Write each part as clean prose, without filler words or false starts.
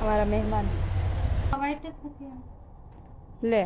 અમારા મહેમાન લે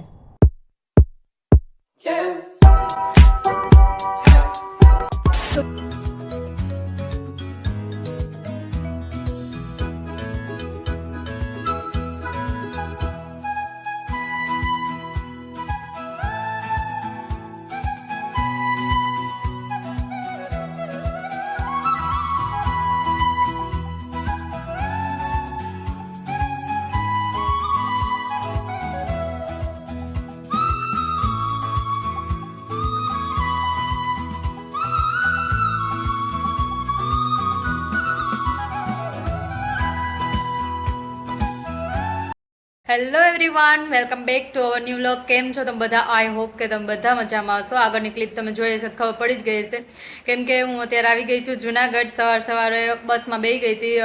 hello everyone, welcome back to our new vlog. કેમ છો તમે બધા? આઈ હોપ કે તમે બધા મજામાં હશો. આગળની ક્લિપ તમે જોઈ હશે, ખબર પડી જ ગઈ હશે. કેમ કે હું અત્યારે આવી ગઈ છું જુનાગઢ. સવારે બસમાં બેસી ગઈ હતી.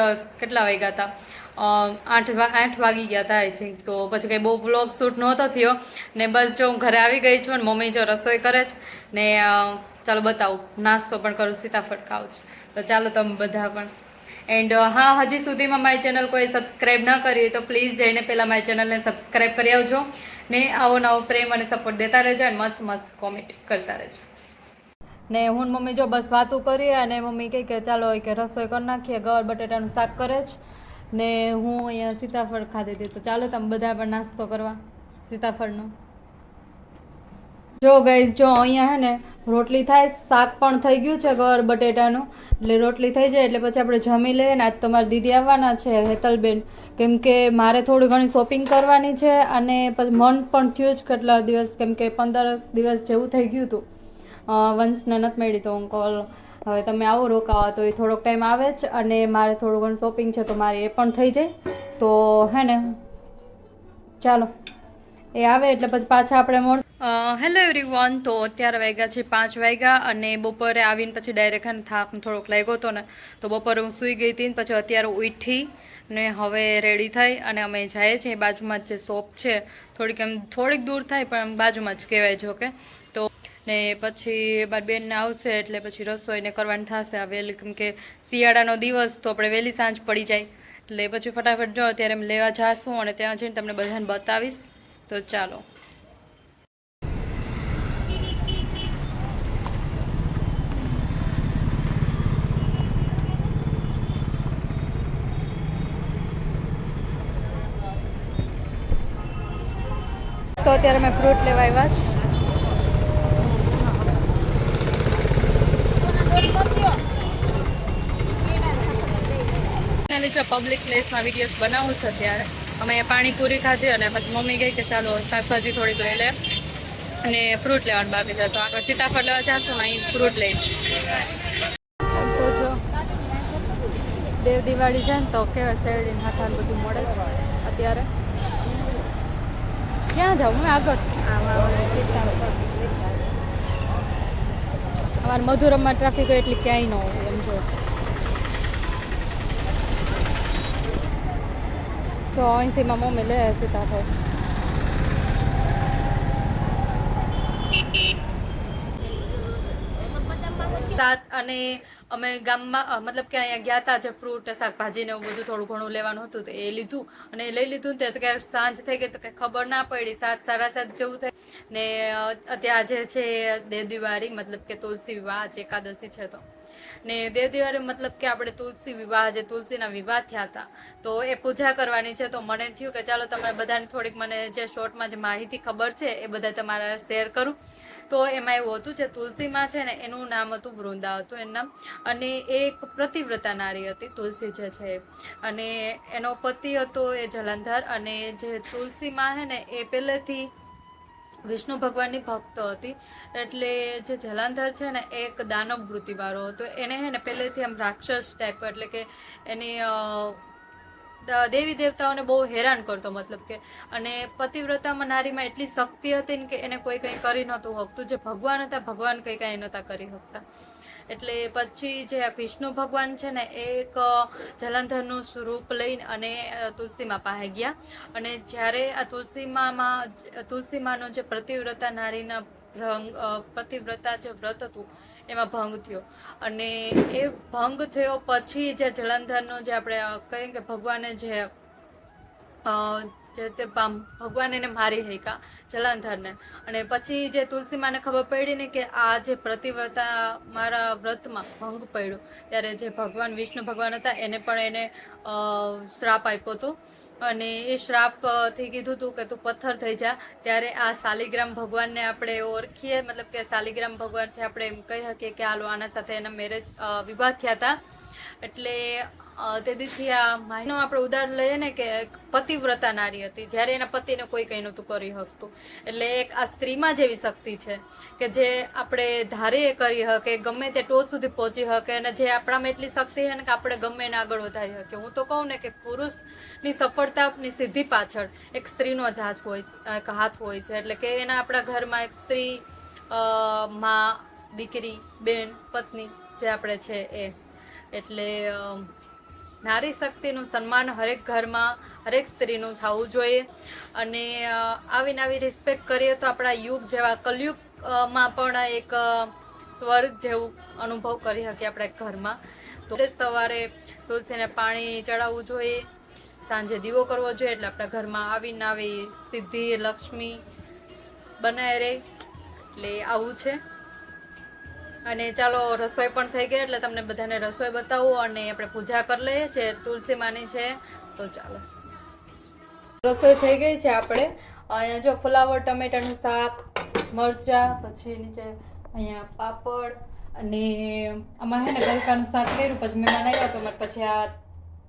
કેટલા વાગ્યા હતા? 8 વાગી ગયા હતા આઈ થિંક. તો પછી કંઈ બહુ વ્લોગ શૂટ નહોતો થયો ને. બસ જો હું ઘરે આવી ગઈ છું અને મમ્મી જો રસોઈ કરે છે ને. ચાલો બતાવું, નાસ્તો પણ કરું, સીતાફળ ખાઉં છું. તો ચાલો તમે બધા પણ. એન્ડ હા, હજી સુધીમાં મારી ચેનલ કોઈ સબસ્ક્રાઈબ ન કરી તો પ્લીઝ જઈને પહેલાં મારી ચેનલને સબસ્ક્રાઈબ કરી આવજો ને. આવો નવો પ્રેમ અને સપોર્ટ દેતા રહેજો અને મસ્ત મસ્ત કોમેન્ટ કરતા રહેજો. ને હું મમ્મી જો બસ વાતું કરીએ અને મમ્મી કહે કે ચાલો કે રસોઈ કરી નાખીએ. ગવાર બટેટાનું શાક કરે છે ને હું અહીંયા સીતાફળ ખાધી હતી. તો ચાલો તમે બધા પણ નાસ્તો કરવા સીતાફળનો. જો ગાઈઝ, જો અહીંયા હે ને રોટલી થાય, શાક પણ થઈ ગયું છે ગવાર બટેટાનું. એટલે રોટલી થઈ જાય એટલે પછી આપણે જમી લઈએ ને. આજ તો મારી દીદી આવવાના છે, હેતલબેન. કેમ કે મારે થોડી ઘણી શોપિંગ કરવાની છે અને પછી મન પણ થયું જ કેટલા દિવસ, કેમ કે 15 દિવસ જેવું થઈ ગયું હતું. વંશને નથી મળી તો હું કોલ હવે તમે આવો રોકાવા. તો એ થોડોક ટાઈમ આવે જ અને મારે થોડું ઘણું શોપિંગ છે તો મારે એ પણ થઈ જાય. તો હે ને ચાલો એ આવે એટલે પછી પાછા આપણે મળ. હેલો એવરીવન, તો અત્યારે વાગ્યા છે 5 વાગ્યા અને બપોરે આવીને પછી ડાયરેક્ટ થાક થોડોક લાગ્યો હતો ને. તો બપોરે હું સૂઈ ગઈ હતી ને પછી અત્યારે ઉઠી ને હવે રેડી થઈ અને અમે જઈએ છીએ. બાજુમાં જ જે શોપ છે, થોડીક દૂર થાય પણ બાજુમાં જ કહેવાય. જો કે તો ને પછી મારી બેનને આવશે એટલે પછી રસોઈને કરવાની થશે આ વહેલી. કેમ કે શિયાળાનો દિવસ તો આપણે વહેલી સાંજ પડી જાય એટલે પછી ફટાફટ જો અત્યારે એમ લેવા જાશું અને ત્યાં જઈને તમને બધાને બતાવીશ. તો ચાલો. તો અત્યારે મેં ફ્રૂટ લેવા આવ્યા છે. પબ્લિક પ્લેસમાં વિડીયોઝ બનાવું છું ત્યારે અમે પાણીપુરી ખાધી અને પછી મમ્મી કહે કે ચાલો શાકભાજી થોડીક લઈ લે અને ફ્રૂટ લેવાનું બાકી છે. તો આગળ સીતાફળ લેવા જશું ને અહીં ફ્રૂટ લઈશ. તો જો દેવ દિવાળી છે ને તો કેવાય શેરડીને હાથાને બધું મળે છે અત્યારે. ક્યાં જાઉં હું આગળ? અમારે મધુરમમાં ટ્રાફિક હોય એટલે ક્યાંય ન હોય એમ. જો અહીંથી માં મમ્મી લે સીતાફળ. અને અમે ગામમાં મતલબ કે અહીંયા ગયા હતા જે ફ્રૂટ શાકભાજીને એવું બધું થોડું ઘણું લેવાનું હતું તો એ લીધું અને લઈ લીધું ને તો ક્યારે સાંજ થઈ ગઈ તો કંઈ ખબર ના પડી. 7, 7:30 જેવું થાય ને. અત્યારે આજે છે દેવ દિવાળી, મતલબ કે તુલસી વિવાહ, આજે એકાદશી છે તો ને દેવ દિવાળી મતલબ કે આપણે તુલસી વિવાહ, જે તુલસીના વિવાહ થયા હતા તો એ પૂજા કરવાની છે. તો મને થયું કે ચાલો તમારે બધાને થોડીક મને જે શોર્ટમાં જે માહિતી ખબર છે એ બધા તમારા શેર કરું. તો એમાં એવું હતું, જે તુલસીમાં છે ને એનું નામ હતું વૃંદા હતું એનું નામ. અને એ એક પ્રતિવ્રતા નારી હતી તુલસી જે છે. અને એનો પતિ હતો એ જલંધર. અને જે તુલસીમાં છે ને એ પહેલેથી વિષ્ણુ ભગવાનની ભક્ત હતી. એટલે જે જલંધર છે ને એ એક દાનવ વૃત્તિવાળો હતો. એને છે ને પહેલેથી આમ રાક્ષસ ટાઈપ, એટલે કે એની દેવી દેવતાઓને બહુ હેરાન કરતો, મતલબ કે. અને પતિવ્રતામાં નારીમાં એટલી શક્તિ હતી ને કે એને કોઈ કંઈ કરી નહોતું શકતું. જે ભગવાન હતા, ભગવાન કંઈ કાંઈ નહોતા કરી શકતા. એટલે પછી જે વિષ્ણુ ભગવાન છે ને એ એક જલંધરનું સ્વરૂપ લઈને અને તુલસીમાં પાસે ગયા. અને જ્યારે આ તુલસીમાનો જે પ્રતિવ્રતા નારીના પતિવ્રતા જે વ્રત હતું એમાં ભંગ થયો. અને એ ભંગ થયો પછી જે જલંધરનો જે આપણે કહીએ કે ભગવાને જે જે તે ભગવાન એને મારી હૈકા જલાંધરને. અને પછી જે તુલસી માને ખબર પડી ને કે આ જે પ્રતિવ્રતા મારા વ્રતમાં ભંગ પડ્યો, ત્યારે જે ભગવાન વિષ્ણુ ભગવાન હતા એને પણ એને શ્રાપ આપ્યો હતો. અને એ શ્રાપથી કીધું હતું કે તું પથ્થર થઈ જા. ત્યારે આ શાલિગ્રામ ભગવાનને આપણે ઓળખીએ, મતલબ કે શાલિગ્રામ ભગવાનથી આપણે એમ કહી શકીએ કે હાલો આના સાથે એના મેરેજ વિવાહ થયા હતા. એટલે તેથી આ માનો આપણે ઉદાહરણ લઈએ ને કે પતિવ્રતા નારી હતી, જ્યારે એના પતિને કોઈ કંઈ નહોતું કરી શકતું. એટલે એક આ સ્ત્રીમાં જેવી શક્તિ છે કે જે આપણે ધારીએ કરી શકે, ગમે તે ટોચ સુધી પહોંચી શકે, અને જે આપણામાં એટલી શક્તિ છે ને કે આપણે ગમે એને આગળ વધારી શકીએ. હું તો કહું ને કે પુરુષની સફળતાની સિદ્ધિ પાછળ એક સ્ત્રીનો જ હાથ હોય છે, એક હાથ હોય છે. એટલે કે એના આપણા ઘરમાં એક સ્ત્રી, માં, દીકરી, બેન, પત્ની જે આપણે છે એ. એટલે નારી શક્તિનું સન્માન હરેક ઘરમાં હરેક સ્ત્રીનું થવું જોઈએ. અને આવીને આવી રિસ્પેક્ટ કરીએ તો આપણા યુગ જેવા કલયુગમાં પણ એક સ્વર્ગ જેવું અનુભવ કરી શકીએ આપણે ઘરમાં. તો સવારે તુલસીને પાણી ચડાવવું જોઈએ, સાંજે દીવો કરવો જોઈએ, એટલે આપણા ઘરમાં આવીને આવી સિદ્ધિ લક્ષ્મી બનાવી રહે. એટલે આવું છે. અને ચાલો રસોઈ પણ થઈ ગઈ, એટલે તમને બધાને રસોઈ બતાવું અને આપણે પૂજા કરી લઈએ જે તુલસી માની છે. તો ચાલો, રસોઈ થઈ ગઈ છે. આપણે અહીંયા જો ફુલાવર ટમેટાનું શાક, મરચાં, પછી નીચે અહીંયા પાપડ, અને આમાં છે ને ગલકાનું શાક કર્યું. પછી મહેમાન આવ્યા તો પછી આ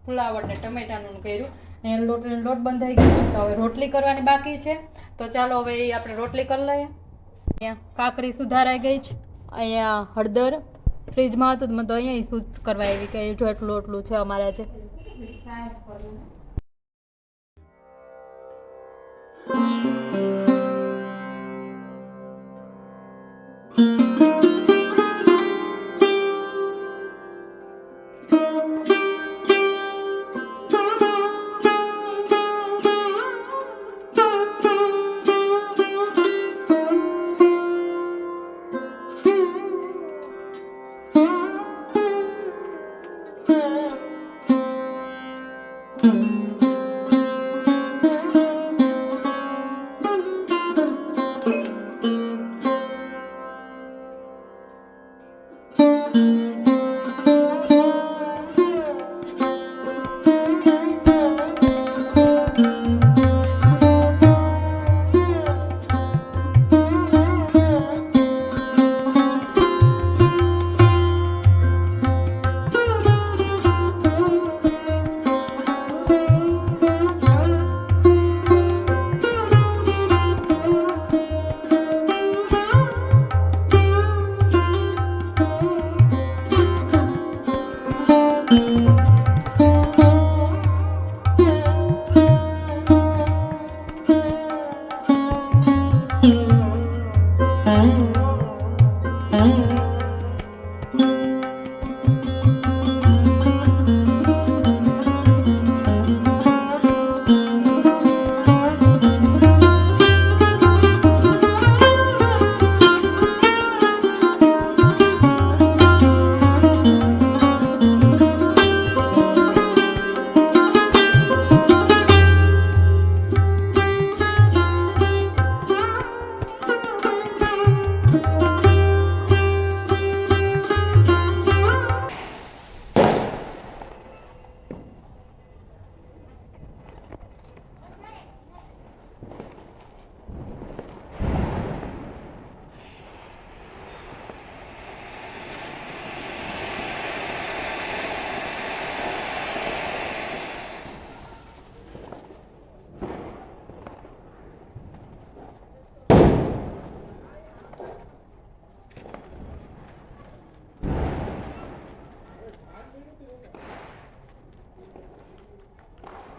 ફુલાવર ને ટમેટાનું કર્યું. અહીંયા લોટ બંધાઈ ગયો છે, તો હવે રોટલી કરવાની બાકી છે. તો ચાલો હવે આપણે રોટલી કરી લઈએ. અહીંયા કાકડી સુધારાઈ ગઈ છે. અહીંયા હળદર ફ્રીજમાં હતું તો મેં તો અહીંયા શૂટ કરવા આવી કે જો એટલું છે અમારા છે.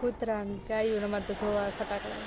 કૂતરા ગાયું અમારે તો જોવા ફટાકડા.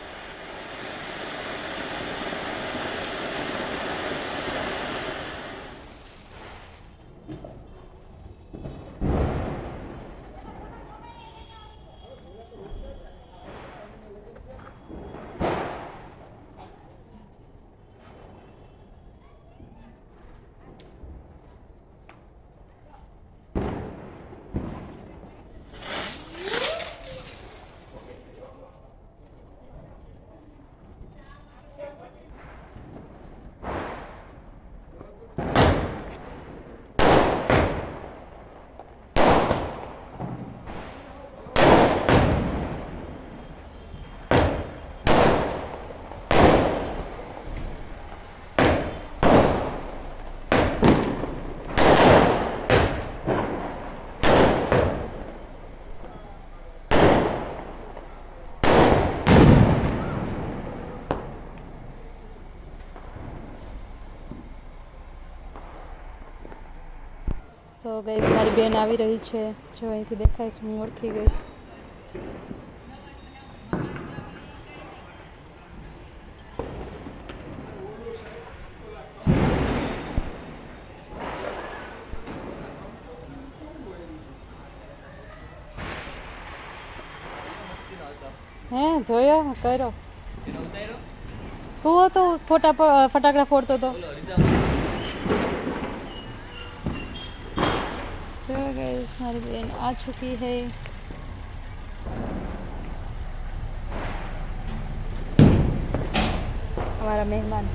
તો ગઈ મારી બેન આવી રહી છે, જો અહીંથી દેખાય છે, હું ઓળખી ગઈ. હે જોયો કર્યો તું હતો ફટાકડા ફોડતો હતો. જો ગઈસ મારી બેન આ ચુકી હૈ. हमारा मेहमान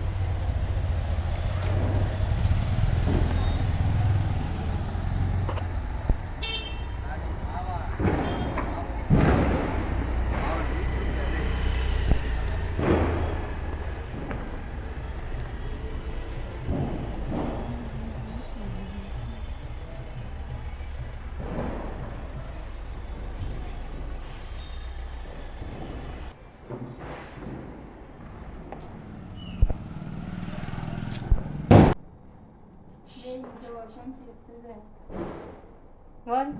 once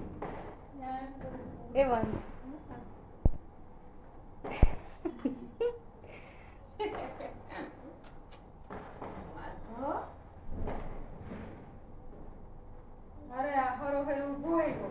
એ once અરે આ હરો હરો ઉભો આવ્યો.